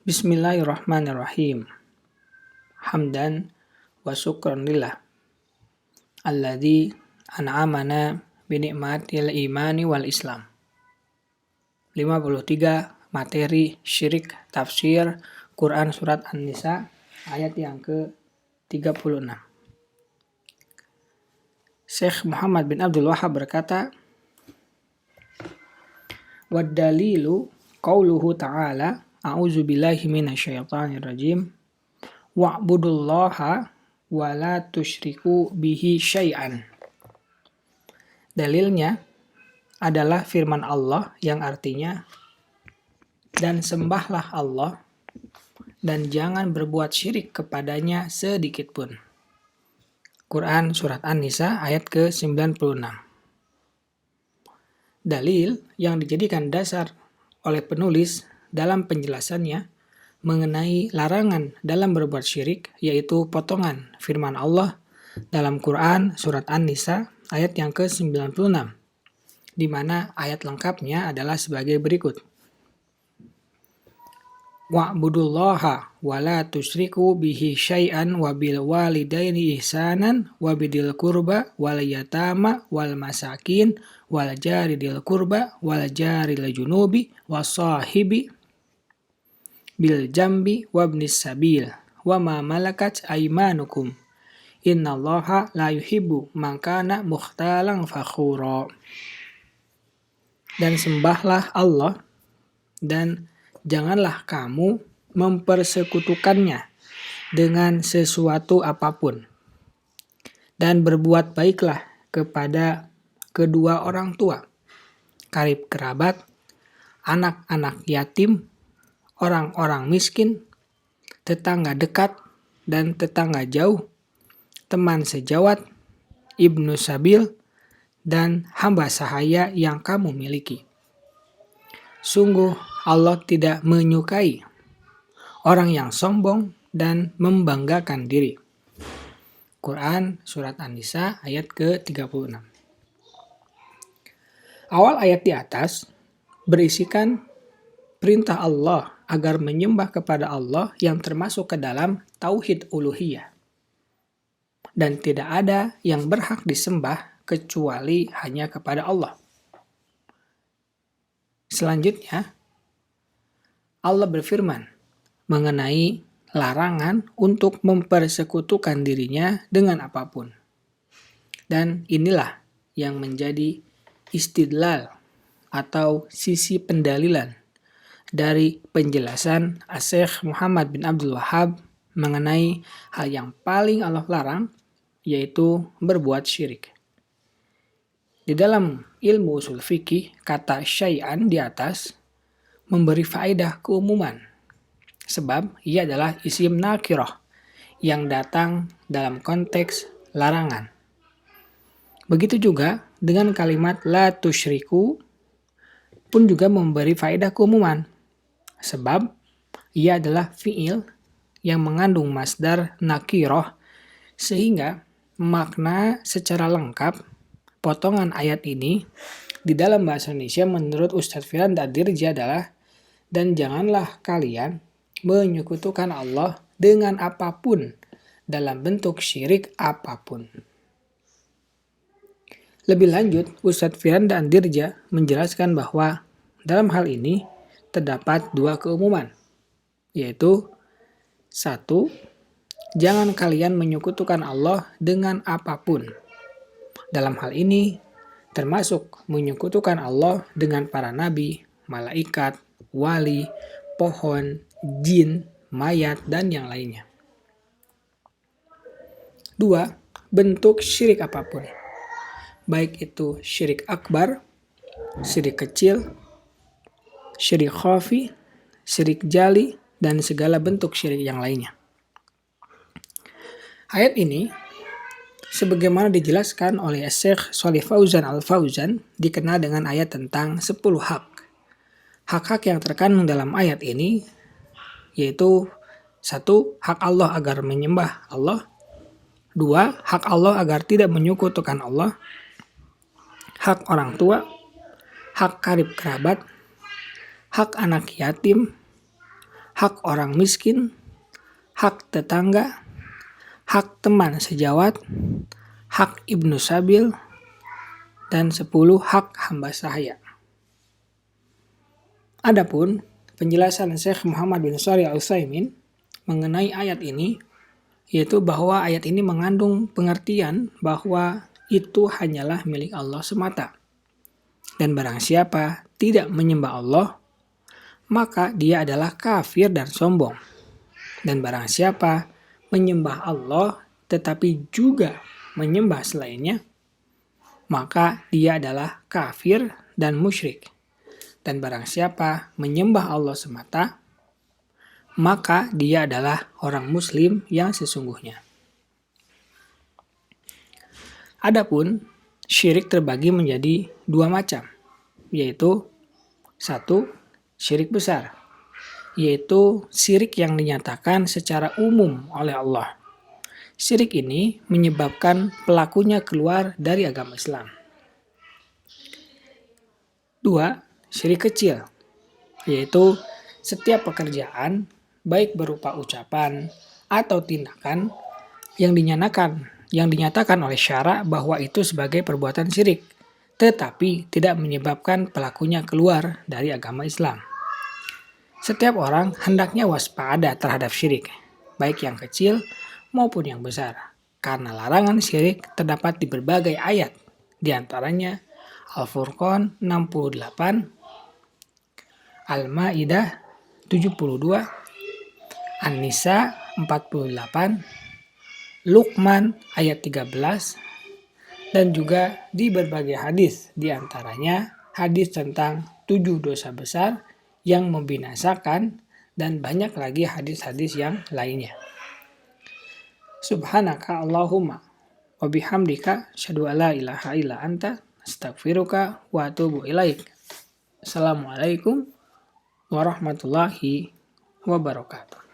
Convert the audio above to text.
Bismillahirrahmanirrahim. Hamdan wa syukran lillah. Alladzi an'amana binikmatil imani wal islam. 53 materi syirik tafsir Quran surat An-Nisa ayat yang ke-36. Syekh Muhammad bin Abdul Wahhab berkata, "Wad dalilu qauluhu ta'ala a'udzu billahi minasyaitonir rajim wa'budullaha wa la tusyriku bihi syai'an." Dalilnya adalah firman Allah yang artinya, dan sembahlah Allah dan jangan berbuat syirik kepadanya sedikit pun. Quran surat An-Nisa ayat ke-96. Dalil yang dijadikan dasar oleh penulis dalam penjelasannya mengenai larangan dalam berbuat syirik, yaitu potongan firman Allah dalam Quran surat An-Nisa ayat yang ke-96, di mana ayat lengkapnya adalah sebagai berikut. Wa'budullaha wa la tusyriku bihi syai'an wa bil walidaini ihsanan wa bidil qurba wal yatama wal masakin wal jari dil qurba wal jari lil junubi was sahibi bil jambi wabnis sabil wa ma malakat aymanukum innallaha la yuhibbu man kana mukhtalan fakhura. Dan sembahlah Allah dan janganlah kamu mempersekutukannya dengan sesuatu apapun, dan berbuat baiklah kepada kedua orang tua, karib kerabat, anak-anak yatim, orang-orang miskin, tetangga dekat dan tetangga jauh, teman sejawat, ibnu sabil, dan hamba sahaya yang kamu miliki. Sungguh Allah tidak menyukai orang yang sombong dan membanggakan diri. Quran surat An-Nisa ayat ke-36. Awal ayat di atas berisikan perintah Allah agar menyembah kepada Allah yang termasuk ke dalam tauhid uluhiyah. Dan tidak ada yang berhak disembah kecuali hanya kepada Allah. Selanjutnya, Allah berfirman mengenai larangan untuk mempersekutukan dirinya dengan apapun. Dan inilah yang menjadi istidlal atau sisi pendalilan dari penjelasan Syekh Muhammad bin Abdul Wahhab mengenai hal yang paling Allah larang, yaitu berbuat syirik. Di dalam ilmu usul fikih, kata syai'an di atas memberi faedah keumuman, sebab ia adalah isim nakirah yang datang dalam konteks larangan. Begitu juga dengan kalimat la tusyriku pun juga memberi faedah keumuman, sebab ia adalah fi'il yang mengandung masdar nakirah, sehingga makna secara lengkap potongan ayat ini di dalam bahasa Indonesia menurut Ustadz Firanda Ad-Dirja adalah, dan janganlah kalian menyekutukan Allah dengan apapun dalam bentuk syirik apapun. Lebih lanjut, Ustadz Firanda Ad-Dirja menjelaskan bahwa dalam hal ini terdapat dua keumuman, yaitu 1. Jangan kalian menyekutukan Allah dengan apapun. Dalam hal ini termasuk menyekutukan Allah dengan para nabi, malaikat, wali, pohon, jin, mayat, dan yang lainnya. 2. Bentuk syirik apapun, baik itu syirik akbar, syirik kecil, syirik khafi, syirik jali, dan segala bentuk syirik yang lainnya. Ayat ini, sebagaimana dijelaskan oleh Syekh Shalih Fauzan Al-Fauzan, dikenal dengan ayat tentang 10 hak. Hak-hak yang terkandung dalam ayat ini yaitu 1. Hak Allah agar menyembah Allah. 2. Hak Allah agar tidak menyekutukan Allah. Hak orang tua, hak karib kerabat, hak anak yatim, hak orang miskin, hak tetangga, hak teman sejawat, hak ibnu sabil, dan 10 hak hamba sahaya. Adapun penjelasan Syekh Muhammad bin Shalih Al-Utsaimin mengenai ayat ini, yaitu bahwa ayat ini mengandung pengertian bahwa itu hanyalah milik Allah semata. Dan barang siapa tidak menyembah Allah, maka dia adalah kafir dan sombong. Dan barang siapa menyembah Allah tetapi juga menyembah selainnya, maka dia adalah kafir dan musyrik. Dan barang siapa menyembah Allah semata, maka dia adalah orang muslim yang sesungguhnya. Adapun syirik terbagi menjadi 2 macam, yaitu 1. Syirik besar, yaitu syirik yang dinyatakan secara umum oleh Allah. Syirik ini menyebabkan pelakunya keluar dari agama Islam. 2. Syirik kecil, yaitu setiap pekerjaan, baik berupa ucapan atau tindakan yang dinyatakan oleh syara bahwa itu sebagai perbuatan syirik, tetapi tidak menyebabkan pelakunya keluar dari agama Islam. Setiap orang hendaknya waspada terhadap syirik, baik yang kecil maupun yang besar, karena larangan syirik terdapat di berbagai ayat, di antaranya Al-Furqan 68, Al-Ma'idah 72, An-Nisa 48, Luqman ayat 13, dan juga di berbagai hadis, di antaranya hadis tentang 7 dosa besar yang membinasakan, dan banyak lagi hadis-hadis yang lainnya. Subhanaka Allahumma wa bihamdika asyhadu an la ilaha illa anta astaghfiruka wa atubu ilaik. Assalamualaikum warahmatullahi wabarakatuh.